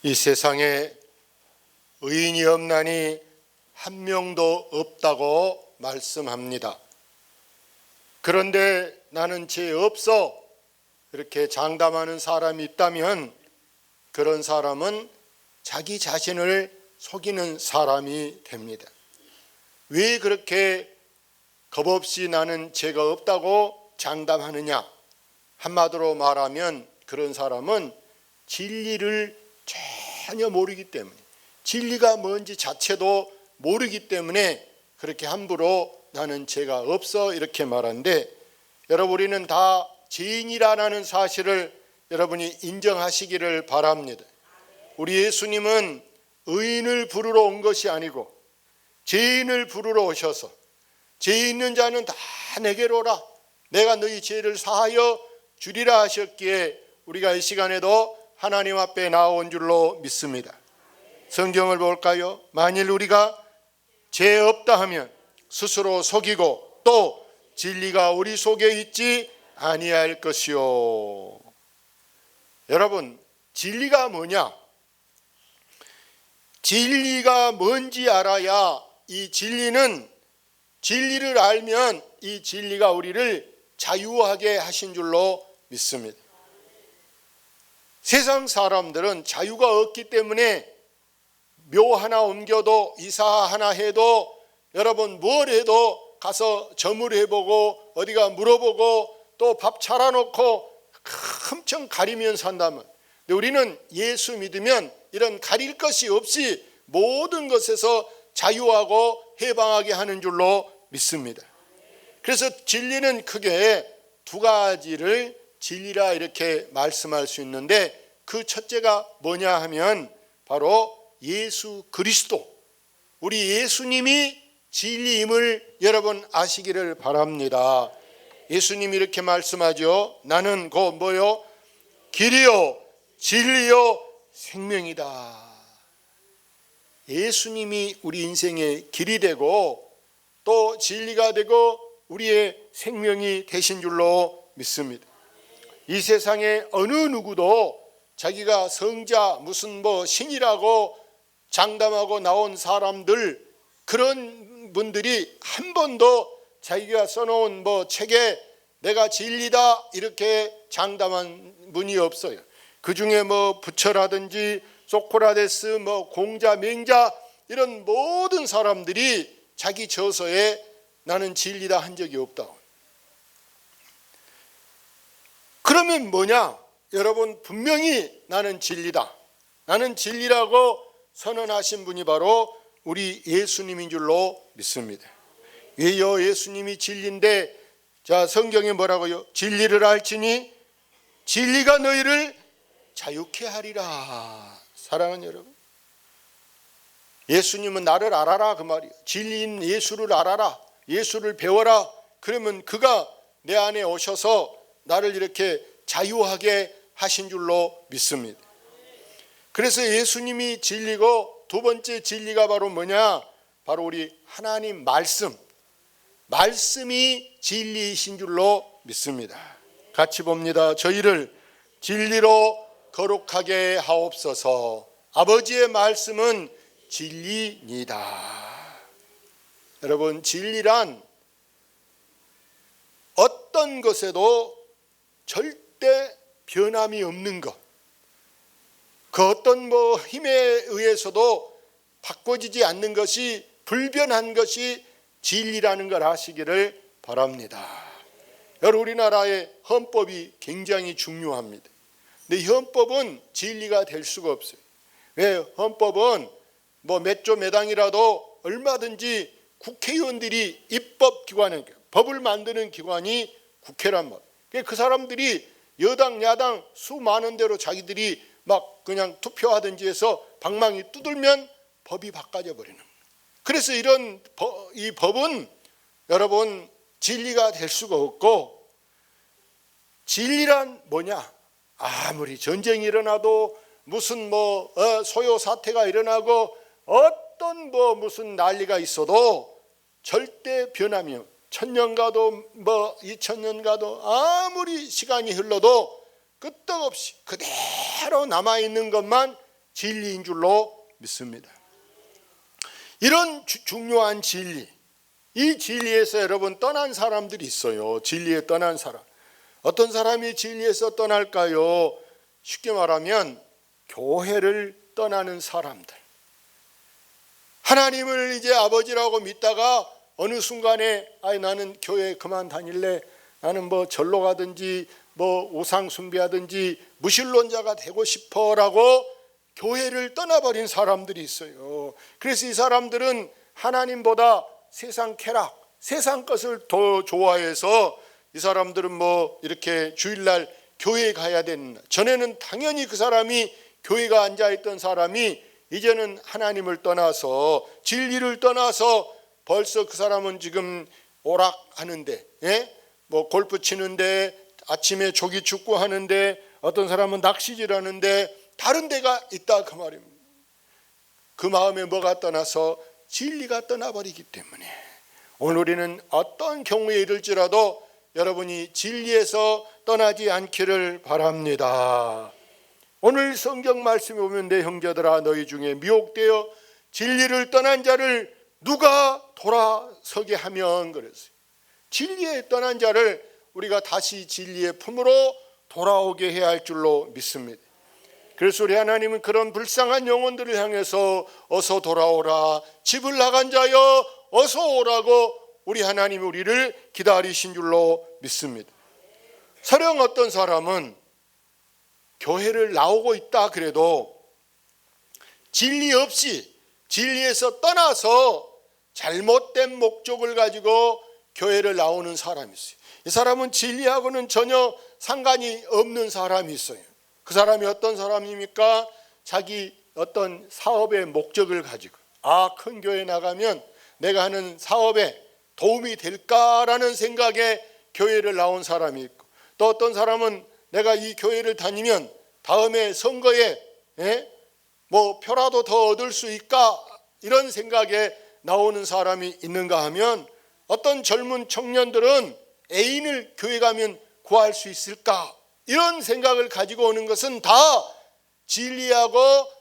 이 세상에 의인이 없나니 한 명도 없다고 말씀합니다. 그런데 나는 죄 없어 이렇게 장담하는 사람이 있다면 그런 사람은 자기 자신을 속이는 사람이 됩니다. 왜 그렇게 겁없이 나는 죄가 없다고 장담하느냐? 한마디로 말하면 그런 사람은 진리를 전혀 모르기 때문에, 진리가 뭔지 자체도 모르기 때문에 그렇게 함부로 나는 죄가 없어 이렇게 말하는데, 여러분 우리는 다 죄인이라는 사실을 여러분이 인정하시기를 바랍니다. 우리 예수님은 의인을 부르러 온 것이 아니고 죄인을 부르러 오셔서 죄 있는 자는 다 내게로 오라, 내가 너희 죄를 사하여 주리라 하셨기에 우리가 이 시간에도 하나님 앞에 나온 줄로 믿습니다. 성경을 볼까요? 만일 우리가 죄 없다 하면 스스로 속이고 또 진리가 우리 속에 있지 아니할 것이요. 여러분, 진리가 뭐냐? 진리가 뭔지 알아야 이 진리를 알면 이 진리가 우리를 자유하게 하신 줄로 믿습니다. 세상 사람들은 자유가 없기 때문에 묘 하나 ом겨도 이사 하나 해도 여러분 뭘 해도 가서 점을 해보고 어디가 물어보고 또 밥 차려놓고 엄청 가리면 산다면, 근데 우리는 예수 믿으면 이런 가릴 것이 없이 모든 것에서 자유하고 해방하게 하는 줄로 믿습니다. 그래서 진리는 크게 두 가지를 진리라 이렇게 말씀할 수 있는데, 그 첫째가 뭐냐 하면 바로 예수 그리스도, 우리 예수님이 진리임을 여러분 아시기를 바랍니다. 예수님이 이렇게 말씀하죠. 나는 곧 뭐요? 길이요 진리요 생명이다. 예수님이 우리 인생의 길이 되고 또 진리가 되고 우리의 생명이 되신 줄로 믿습니다. 이 세상에 어느 누구도 자기가 성자 무슨 신이라고 장담하고 나온 사람들, 그런 분들이 한 번도 자기가 써놓은 책에 내가 진리다 이렇게 장담한 분이 없어요. 그 중에 부처라든지 소크라테스, 공자, 맹자 이런 모든 사람들이 자기 저서에 나는 진리다 한 적이 없다. 그러면 뭐냐? 여러분 분명히 나는 진리다, 나는 진리라고 선언하신 분이 바로 우리 예수님인 줄로 믿습니다. 왜요? 예수님이 진리인데, 자 성경에 뭐라고요? 진리를 알지니 진리가 너희를 자유케 하리라. 사랑하는 여러분, 예수님은 나를 알아라 그 말이에요. 진리인 예수를 알아라, 예수를 배워라. 그러면 그가 내 안에 오셔서 나를 이렇게 자유하게 하신 줄로 믿습니다. 그래서 예수님이 진리고, 두 번째 진리가 바로 뭐냐? 바로 우리 하나님 말씀이 진리이신 줄로 믿습니다. 같이 봅니다. 저희를 진리로 거룩하게 하옵소서. 아버지의 말씀은 진리니이다. 여러분, 진리란 어떤 것에도 절대 변함이 없는 것, 그 어떤 힘에 의해서도 바꿔지지 않는 것이, 불변한 것이 진리라는 걸 아시기를 바랍니다. 여러분, 우리나라의 헌법이 굉장히 중요합니다. 근데 헌법은 진리가 될 수가 없어요. 왜? 헌법은 몇 조 몇 항이라도 얼마든지 국회의원들이 입법기관은, 법을 만드는 기관이 국회란 말이에요. 그 사람들이 여당 야당 수많은 대로 자기들이 그냥 투표하든지 해서 방망이 두들면 법이 바꿔져 버리는 거예요. 그래서 이 법은 여러분 진리가 될 수가 없고, 진리란 뭐냐? 아무리 전쟁이 일어나도 무슨 소요 사태가 일어나고 어떤 무슨 난리가 있어도 절대 변함이 없어요. 1000년 가도 2000년 가도 아무리 시간이 흘러도 끄떡없이 그대로 남아있는 것만 진리인 줄로 믿습니다. 이런 중요한 진리, 이 진리에서 여러분 떠난 사람들이 있어요. 진리에 떠난 사람. 어떤 사람이 진리에서 떠날까요? 쉽게 말하면 교회를 떠나는 사람들. 하나님을 이제 아버지라고 믿다가 어느 순간에 나는 교회 그만 다닐래, 나는 뭐 절로 가든지 뭐 우상 숭배하든지 무신론자가 되고 싶어라고 교회를 떠나버린 사람들이 있어요. 그래서 이 사람들은 하나님보다 세상 쾌락, 세상 것을 더 좋아해서 이 사람들은 뭐 이렇게 주일날 교회에 가야 되는, 전에는 당연히 그 사람이 교회가 앉아있던 사람이 이제는 하나님을 떠나서 진리를 떠나서 벌써 그 사람은 지금 오락하는데, 뭐 골프 치는데, 아침에 조기 축구 하는데, 어떤 사람은 낚시질 하는데 다른 데가 있다 그 말입니다. 그 마음에 뭐가 떠나서 진리가 떠나버리기 때문에 오늘 우리는 어떤 경우에 이를지라도 여러분이 진리에서 떠나지 않기를 바랍니다. 오늘 성경 말씀에 보면 내 형제들아 너희 중에 미혹되어 진리를 떠난 자를 누가 돌아서게 하면, 그랬어요. 진리에 떠난 자를 우리가 다시 진리의 품으로 돌아오게 해야 할 줄로 믿습니다. 그래서 우리 하나님은 그런 불쌍한 영혼들을 향해서 어서 돌아오라, 집을 나간 자여 어서 오라고 우리 하나님이 우리를 기다리신 줄로 믿습니다. 설령 어떤 사람은 교회를 나오고 있다 그래도 진리 없이 진리에서 떠나서 잘못된 목적을 가지고 교회를 나오는 사람이 있어요. 이 사람은 진리하고는 전혀 상관이 없는 사람이 있어요. 그 사람이 어떤 사람입니까? 자기 어떤 사업의 목적을 가지고 큰 교회 나가면 내가 하는 사업에 도움이 될까라는 생각에 교회를 나온 사람이 있고, 또 어떤 사람은 내가 이 교회를 다니면 다음에 선거에 뭐 표라도 더 얻을 수 있까 이런 생각에 나오는 사람이 있는가 하면, 어떤 젊은 청년들은 애인을 교회 가면 구할 수 있을까 이런 생각을 가지고 오는 것은 다 진리하고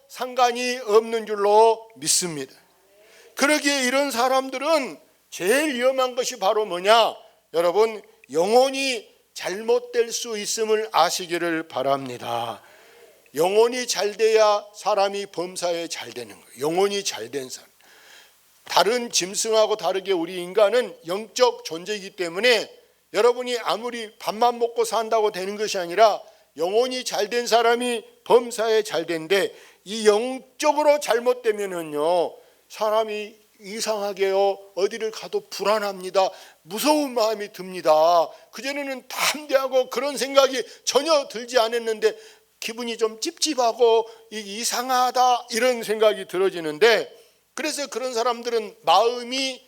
상관이 없는 줄로 믿습니다. 그러기에 이런 사람들은 제일 위험한 것이 바로 뭐냐? 여러분, 영혼이 잘못될 수 있음을 아시기를 바랍니다. 영혼이 잘 돼야 사람이 범사에 잘 되는 거예요. 영혼이 잘된 사람. 다른 짐승하고 다르게 우리 인간은 영적 존재이기 때문에 여러분이 아무리 밥만 먹고 산다고 되는 것이 아니라 영혼이 잘된 사람이 범사에 잘 된데, 이 영적으로 잘못되면은요 사람이 이상하게요 어디를 가도 불안합니다. 무서운 마음이 듭니다. 그전에는 담대하고 그런 생각이 전혀 들지 않았는데 기분이 좀 찝찝하고 이상하다 이런 생각이 들어지는데, 그래서 그런 사람들은 마음이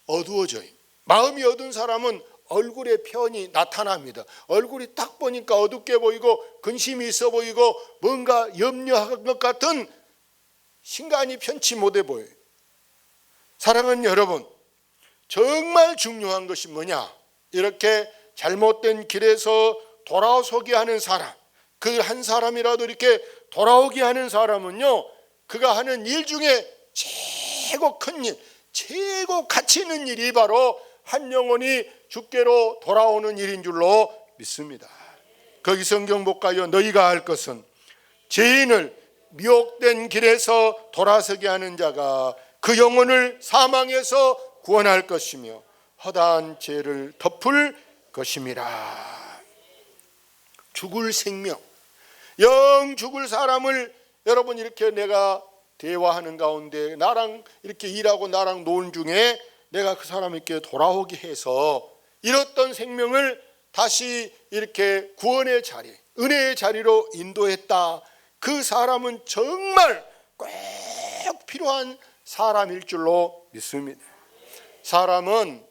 어두워져요. 마음이 어두운 사람은 얼굴에 편이 나타납니다. 얼굴이 딱 보니까 어둡게 보이고 근심이 있어 보이고 뭔가 염려한 것 같은 신간이 편치 못해 보여요. 사랑하는 여러분, 정말 중요한 것이 뭐냐? 이렇게 잘못된 길에서 돌아서게 하는 사람, 그 한 사람이라도 이렇게 돌아오게 하는 사람은요, 그가 하는 일 중에 최고 큰 일, 최고 가치 있는 일이 바로 한 영혼이 주께로 돌아오는 일인 줄로 믿습니다. 거기 성경 볼까요? 너희가 할 것은 죄인을 미혹된 길에서 돌아서게 하는 자가 그 영혼을 사망에서 구원할 것이며 허다한 죄를 덮을 것임이라. 죽을 생명, 영 죽을 사람을 여러분 이렇게 내가 대화하는 가운데 나랑 이렇게 일하고 나랑 노는 중에 내가 그 사람에게 돌아오게 해서 잃었던 생명을 다시 이렇게 구원의 자리, 은혜의 자리로 인도했다. 그 사람은 정말 꼭 필요한 사람일 줄로 믿습니다. 사람은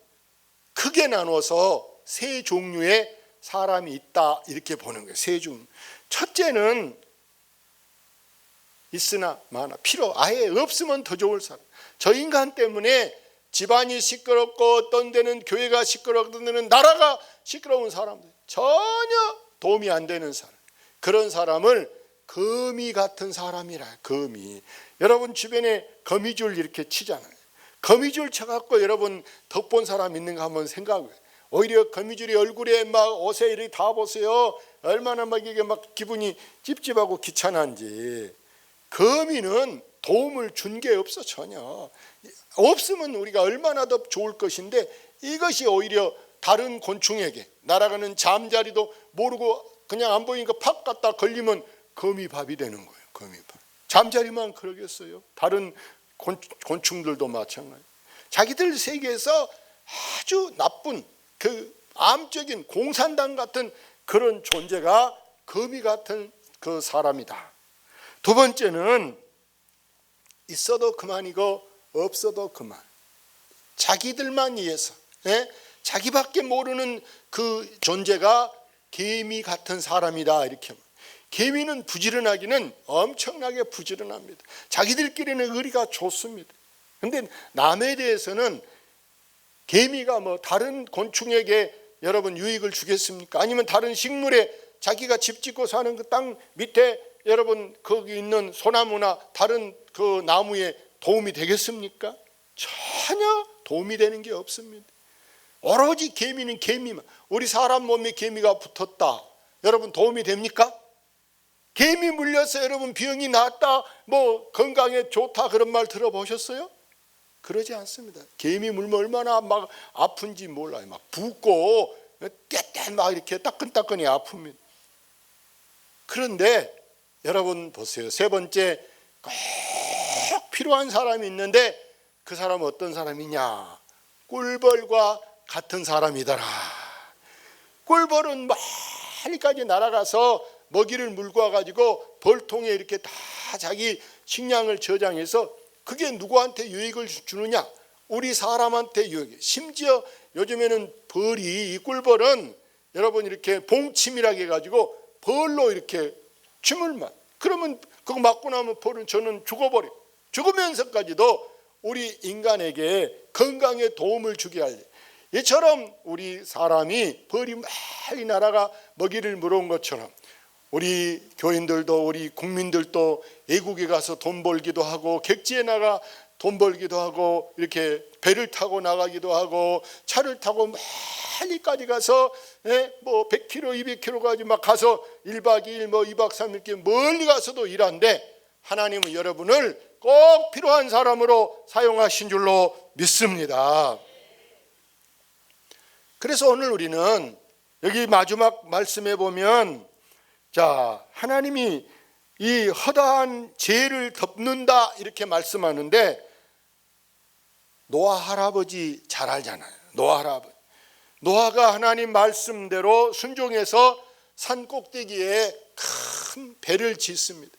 크게 나눠서 세 종류의 사람이 있다 이렇게 보는 거예요. 세 종류. 첫째는 있으나 마나, 필요 아예 없으면 더 좋을 사람. 저 인간 때문에 집안이 시끄럽고 어떤 데는 교회가 시끄럽고 어떤 데는 나라가 시끄러운 사람들, 전혀 도움이 안 되는 사람, 그런 사람을 거미 같은 사람이라. 거미. 여러분 주변에 거미줄 이렇게 치잖아요. 거미줄 쳐갖고 여러분 덕본 사람 있는가 한번 생각해. 오히려 거미줄이 얼굴에 막 옷에 이렇게 다 보세요. 얼마나 막 이게 막 기분이 찝찝하고 귀찮은지. 거미는 도움을 준 게 없어. 전혀 없으면 우리가 얼마나 더 좋을 것인데, 이것이 오히려 다른 곤충에게 날아가는 잠자리도 모르고 그냥 안 보이니까 팍 갖다 걸리면 거미밥이 되는 거예요. 거미밥. 잠자리만 그러겠어요? 다른 곤충들도 마찬가지. 자기들 세계에서 아주 나쁜 그 암적인 공산당 같은 그런 존재가 거미 같은 그 사람이다. 두 번째는 있어도 그만이고 없어도 그만. 자기들만 위해서, 자기밖에 모르는 그 존재가 개미 같은 사람이다. 이렇게. 개미는 부지런하기는 엄청나게 부지런합니다. 자기들끼리는 의리가 좋습니다. 그런데 남에 대해서는 개미가 뭐 다른 곤충에게 여러분 유익을 주겠습니까? 아니면 다른 식물에 자기가 집 짓고 사는 그 땅 밑에 여러분 거기 있는 소나무나 다른 그 나무에 도움이 되겠습니까? 전혀 도움이 되는 게 없습니다. 오로지 개미는 개미만. 우리 사람 몸에 개미가 붙었다. 여러분 도움이 됩니까? 개미 물려서 여러분 병이 낫다, 뭐 건강에 좋다 그런 말 들어보셨어요? 그러지 않습니다. 개미 물면 얼마나 막 아픈지 몰라요. 막 붓고 떼떼 막 이렇게 따끈따끈히 아픕니다. 그런데 여러분 보세요. 세 번째, 꼭 필요한 사람이 있는데 그 사람은 어떤 사람이냐? 꿀벌과 같은 사람이더라. 꿀벌은 멀리까지 날아가서 먹이를 물고 와가지고 벌통에 이렇게 다 자기 식량을 저장해서, 그게 누구한테 유익을 주느냐? 우리 사람한테 유익. 심지어 요즘에는 벌이, 이 꿀벌은 여러분 이렇게 봉침이라고 해가지고 벌로 이렇게 침을만, 그러면 그거 맞고 나면 벌은 저는 죽어버려. 죽으면서까지도 우리 인간에게 건강에 도움을 주게 할래. 이처럼 우리 사람이 벌이 많이 날아가 먹이를 물어온 것처럼 우리 교인들도, 우리 국민들도 외국에 가서 돈 벌기도 하고, 객지에 나가 돈 벌기도 하고, 이렇게 배를 타고 나가기도 하고, 차를 타고 멀리까지 가서 뭐 100km, 200km까지 막 가서 1박 2일, 뭐 2박 3일 이렇게 멀리 가서도 일하는데, 하나님은 여러분을 꼭 필요한 사람으로 사용하신 줄로 믿습니다. 그래서 오늘 우리는 여기 마지막 말씀에 보면, 자, 하나님이 이 허다한 죄를 덮는다 이렇게 말씀하는데, 노아 할아버지 잘 알잖아요. 노아 할아버지. 노아가 하나님 말씀대로 순종해서 산 꼭대기에 큰 배를 짓습니다.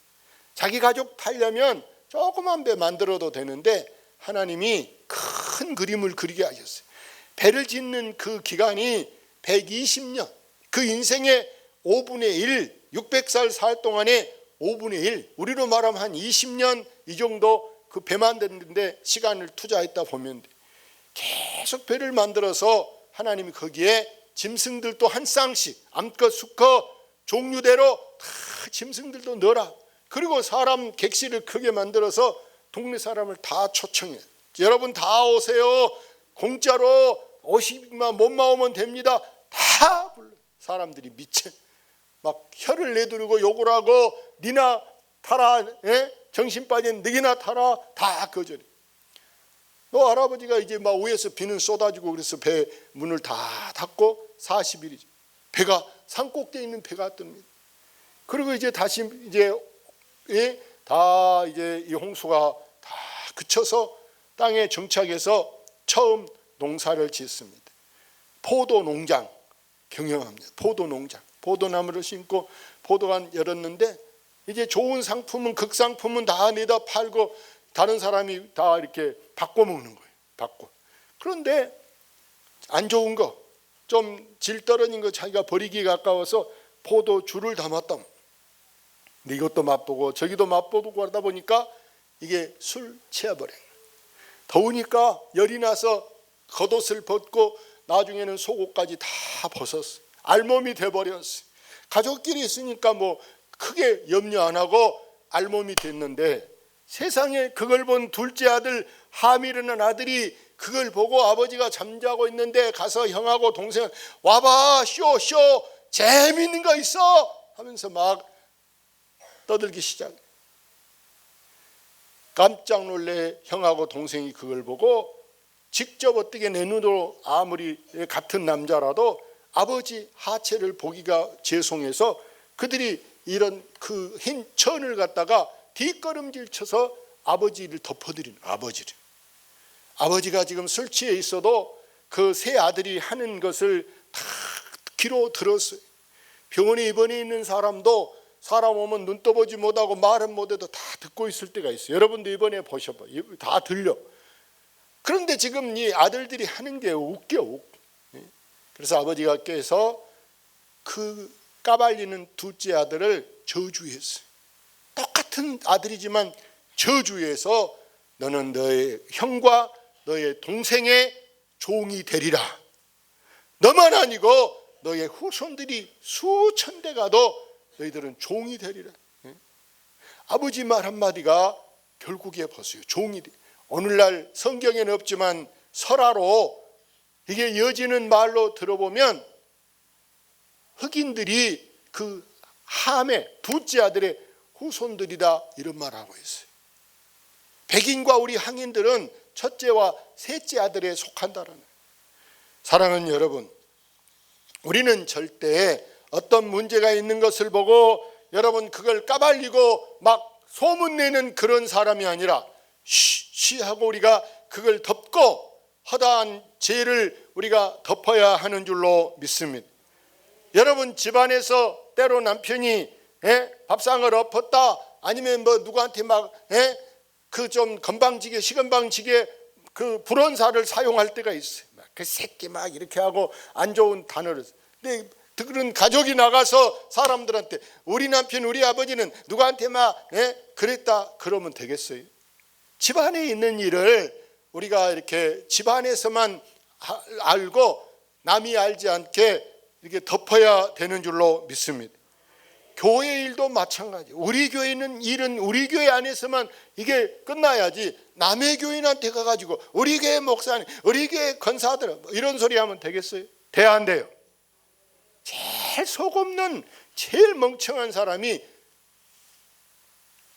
자기 가족 타려면 조그만 배 만들어도 되는데 하나님이 큰 그림을 그리게 하셨어요. 배를 짓는 그 기간이 120년, 그 인생의 5분의 1, 600살 살 동안에 5분의 1, 우리로 말하면 한 20년 이 정도 그 배 만드는데 시간을 투자했다 보면 돼. 계속 배를 만들어서 하나님이 거기에 짐승들도 한 쌍씩, 암컷, 수컷 종류대로 다 짐승들도 넣어라. 그리고 사람 객실을 크게 만들어서 동네 사람을 다 초청해. 여러분 다 오세요. 공짜로 오시기만 못만 오면 됩니다. 다 불러. 사람들이 미쳐 막 혀를 내두르고 욕을 하고, 니나 타라, 정신 빠진 너희나 타라, 다 거절해. 너 할아버지가 이제 막 위에서 비는 쏟아지고 그래서 배 문을 다 닫고 40일이죠. 배가 산 꼭대기에 있는 배가 뜹니다. 그리고 이제 다시 이제 다 이제 이 홍수가 다 그쳐서 땅에 정착해서 처음 농사를 짓습니다. 포도 농장 경영합니다. 포도 농장. 포도나무를 심고 포도관 열었는데, 이제 좋은 상품은, 극상품은 다 내다 팔고 다른 사람이 다 이렇게 바꿔 먹는 거예요. 바꿔. 그런데 안 좋은 거, 좀 질 떨어진 거 자기가 버리기 가까워서 포도주를 담았다. 근데 이것도 맛보고 저기도 맛보고 하다 보니까 이게 술 취해버린 거예요. 더우니까 열이 나서 겉옷을 벗고 나중에는 속옷까지 다 벗었어요. 알몸이 돼버렸어요. 가족끼리 있으니까 뭐 크게 염려 안 하고 알몸이 됐는데, 세상에 그걸 본 둘째 아들 하밀이라는 아들이 그걸 보고 아버지가 잠자고 있는데 가서 형하고 동생 와봐, 쇼 재미있는 거 있어 하면서 막 떠들기 시작. 깜짝 놀래 형하고 동생이 그걸 보고 직접 어떻게 내 눈으로, 아무리 같은 남자라도 아버지 하체를 보기가 죄송해서 그들이 이런 그 흰 천을 갖다가 뒷걸음질 쳐서 아버지를 덮어드리는, 아버지가 지금 술 취해 있어도 그 세 아들이 하는 것을 다 귀로 들었어요. 병원에 입원해 있는 사람도 사람 오면 눈 떠보지 못하고 말은 못해도 다 듣고 있을 때가 있어요. 여러분도 이번에 보셔봐, 다 들려. 그런데 지금 이 아들들이 하는 게 웃겨. 그래서 아버지가 깨서 그 까발리는 둘째 아들을 저주했어요. 똑같은 아들이지만 저주해서 너는 너의 형과 너의 동생의 종이 되리라. 너만 아니고 너의 후손들이 수천 대 가도 너희들은 종이 되리라. 아버지 말 한마디가 결국에 보세요, 종이 돼. 오늘날 성경에는 없지만 설화로 이게 이어지는 말로 들어보면 흑인들이 그 함의 둘째 아들의 후손들이다 이런 말하고 있어요. 백인과 우리 황인들은 첫째와 셋째 아들에 속한다라는. 사랑하는 여러분, 우리는 절대 어떤 문제가 있는 것을 보고 여러분 그걸 까발리고 막 소문내는 그런 사람이 아니라 쉬 하고 우리가 그걸 덮고 허다한 죄를 우리가 덮어야 하는 줄로 믿습니다. 여러분 집안에서 때로 남편이 밥상을 엎었다, 아니면 뭐 누구한테 막 그 좀 건방지게 시건방지게 그 불온사를 사용할 때가 있어요. 그 새끼 막 이렇게 하고 안 좋은 단어를. 근데 그런 가족이 나가서 사람들한테 우리 남편 우리 아버지는 누구한테 막 그랬다 그러면 되겠어요? 집안에 있는 일을 우리가 이렇게 집안에서만 알고 남이 알지 않게 이렇게 덮어야 되는 줄로 믿습니다. 교회 일도 마찬가지. 우리 교회는 일은 우리 교회 안에서만 이게 끝나야지 남의 교인한테 가가지고 우리 교회 목사님, 우리 교회 권사들 뭐 이런 소리 하면 되겠어요? 돼야 안 돼요? 제일 속없는 제일 멍청한 사람이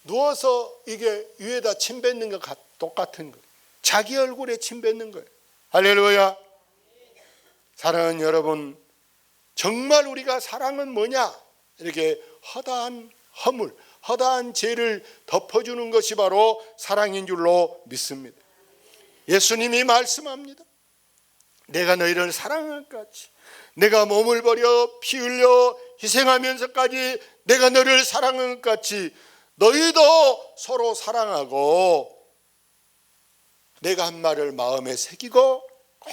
누워서 이게 위에다 침 뱉는 것 똑같은 거예요. 자기 얼굴에 침 뱉는 거예요. 할렐루야. 사랑하는 여러분, 정말 우리가 사랑은 뭐냐? 이렇게 허다한 허물, 허다한 죄를 덮어주는 것이 바로 사랑인 줄로 믿습니다. 예수님이 말씀합니다. 내가 너희를 사랑할 것 같이, 내가 몸을 버려 피 흘려 희생하면서까지 내가 너를 사랑할 것 같이 너희도 서로 사랑하고 내가 한 말을 마음에 새기고 꼭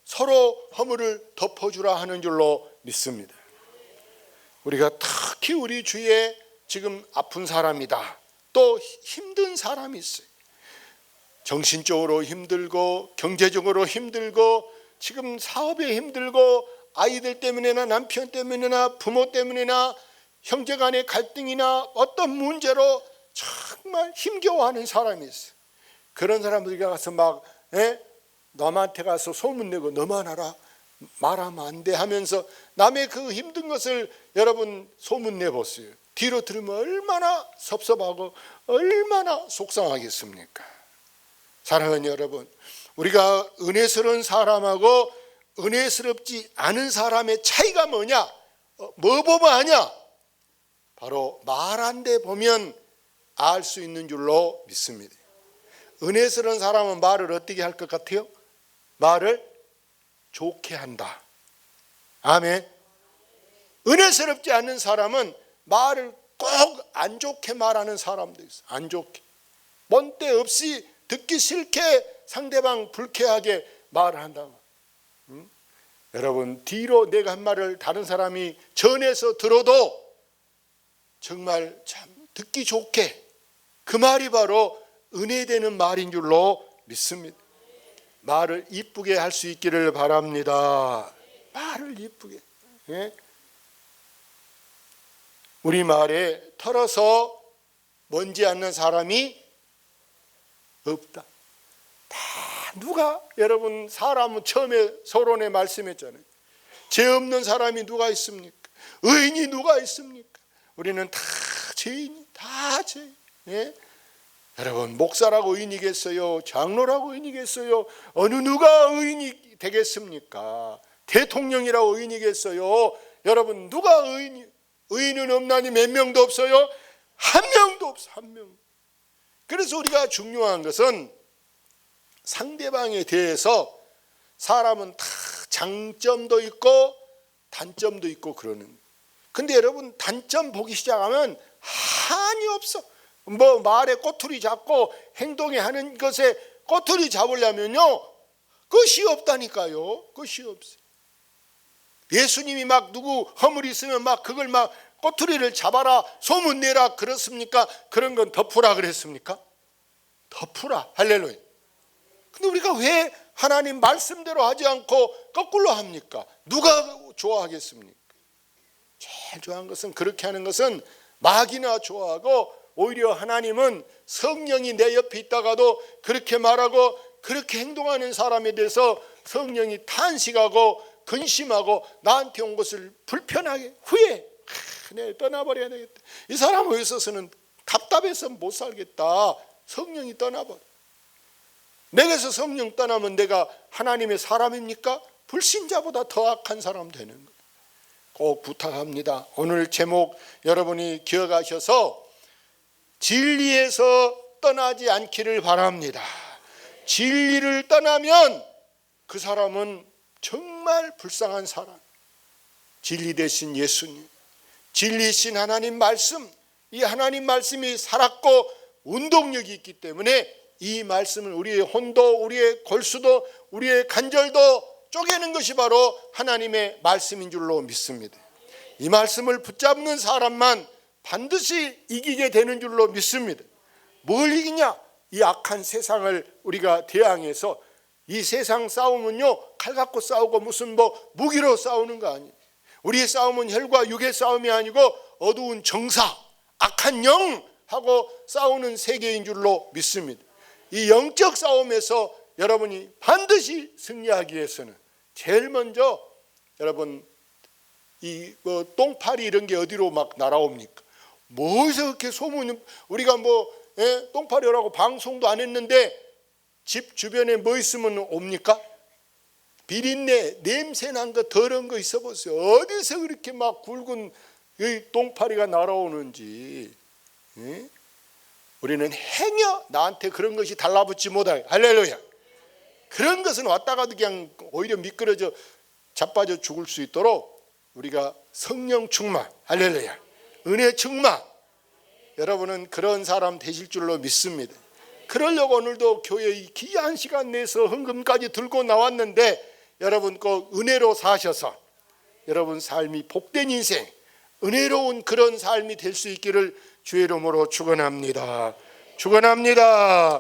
서로 허물을 덮어주라 하는 줄로 믿습니다. 우리가 특히 우리 주위에 지금 아픈 사람이다, 또 힘든 사람이 있어요. 정신적으로 힘들고 경제적으로 힘들고 지금 사업에 힘들고 아이들 때문이나 남편 때문이나 부모 때문이나 형제간의 갈등이나 어떤 문제로 정말 힘겨워하는 사람이 있어요. 그런 사람들이 가서 막 남한테 가서 소문내고 너만 알아, 말하면 안 돼 하면서 남의 그 힘든 것을 여러분 소문내보세요. 뒤로 들으면 얼마나 섭섭하고 얼마나 속상하겠습니까? 사랑하는 여러분, 우리가 은혜스러운 사람하고 은혜스럽지 않은 사람의 차이가 뭐냐? 뭐 보면 아냐? 바로 말한데 보면 알 수 있는 줄로 믿습니다. 은혜스러운 사람은 말을 어떻게 할 것 같아요? 말을 좋게 한다. 아멘. 은혜스럽지 않은 사람은 말을 꼭 안 좋게 말하는 사람도 있어요. 안 좋게. 먼 데 없이 듣기 싫게 상대방 불쾌하게 말을 한다. 여러분, 뒤로 내가 한 말을 다른 사람이 전해서 들어도 정말 참 듣기 좋게, 그 말이 바로 은혜되는 말인 줄로 믿습니다. 말을 이쁘게 할 수 있기를 바랍니다. 말을 이쁘게. 우리 마을에 털어서 먼지 않는 사람이 없다. 다 누가, 여러분 사람은 처음에 서론에 말씀했잖아요. 죄 없는 사람이 누가 있습니까? 의인이 누가 있습니까? 우리는 다 죄인이, 다 죄인. 예? 여러분, 목사라고 의인이겠어요? 장로라고 의인이겠어요? 어느 누가 의인이 되겠습니까? 대통령이라고 의인이겠어요? 여러분, 누가 의인은 없나니 몇 명도 없어요? 한 명도 없어, 한 명. 그래서 우리가 중요한 것은 상대방에 대해서 사람은 다 장점도 있고 단점도 있고 그러는 거예요. 근데 여러분, 단점 보기 시작하면 한이 없어. 뭐 말에 꼬투리 잡고 행동에 하는 것에 꼬투리 잡으려면요, 끝이 없다니까요. 끝이 없어요. 예수님이 막 누구 허물 있으면 막 그걸 막 꼬투리를 잡아라, 소문내라 그렇습니까? 그런 건 덮으라 그랬습니까? 덮으라. 할렐루야. 근데 우리가 왜 하나님 말씀대로 하지 않고 거꾸로 합니까? 누가 좋아하겠습니까? 제일 좋아하는 것은, 그렇게 하는 것은 마귀나 좋아하고, 오히려 하나님은 성령이 내 옆에 있다가도 그렇게 말하고 그렇게 행동하는 사람에 대해서 성령이 탄식하고 근심하고 나한테 온 것을 불편하게 후회, 내 떠나버려야 되겠다. 이 사람에 있어서는 답답해서 못 살겠다. 성령이 떠나버려. 내게서 성령 떠나면 내가 하나님의 사람입니까? 불신자보다 더 악한 사람 되는 거예요. 꼭 부탁합니다. 오늘 제목 여러분이 기억하셔서 진리에서 떠나지 않기를 바랍니다. 진리를 떠나면 그 사람은 정말 불쌍한 사람. 진리 대신 예수님, 진리신 하나님 말씀, 이 하나님 말씀이 살았고 운동력이 있기 때문에 이 말씀을 우리의 혼도, 우리의 골수도, 우리의 간절도 쪼개는 것이 바로 하나님의 말씀인 줄로 믿습니다. 이 말씀을 붙잡는 사람만 반드시 이기게 되는 줄로 믿습니다. 뭘 이기냐? 이 악한 세상을 우리가 대항해서, 이 세상 싸움은요, 칼 갖고 싸우고 무슨 뭐 무기로 싸우는 거 아니에요. 우리의 싸움은 혈과 육의 싸움이 아니고 어두운 정사, 악한 영하고 싸우는 세계인 줄로 믿습니다. 이 영적 싸움에서 여러분이 반드시 승리하기 위해서는 제일 먼저, 여러분, 이 뭐 똥파리 이런 게 어디로 막 날아옵니까? 뭐에서 그렇게 소문, 우리가 뭐 똥파리라고 방송도 안 했는데 집 주변에 뭐 있으면 옵니까? 비린내, 냄새 난 거, 더러운 거 있어 보세요. 어디서 그렇게 막 굵은 이 똥파리가 날아오는지. 우리는 행여 나한테 그런 것이 달라붙지 못하게, 할렐루야. 그런 것은 왔다 가도 그냥 오히려 미끄러져 자빠져 죽을 수 있도록 우리가 성령 충만, 할렐루야, 은혜 충만, 여러분은 그런 사람 되실 줄로 믿습니다. 그러려고 오늘도 교회에 귀한 시간 내서 헌금까지 들고 나왔는데, 여러분 꼭 은혜로 사셔서 여러분 삶이 복된 인생, 은혜로운 그런 삶이 될 수 있기를 주의 이름으로 축원합니다. 축원합니다.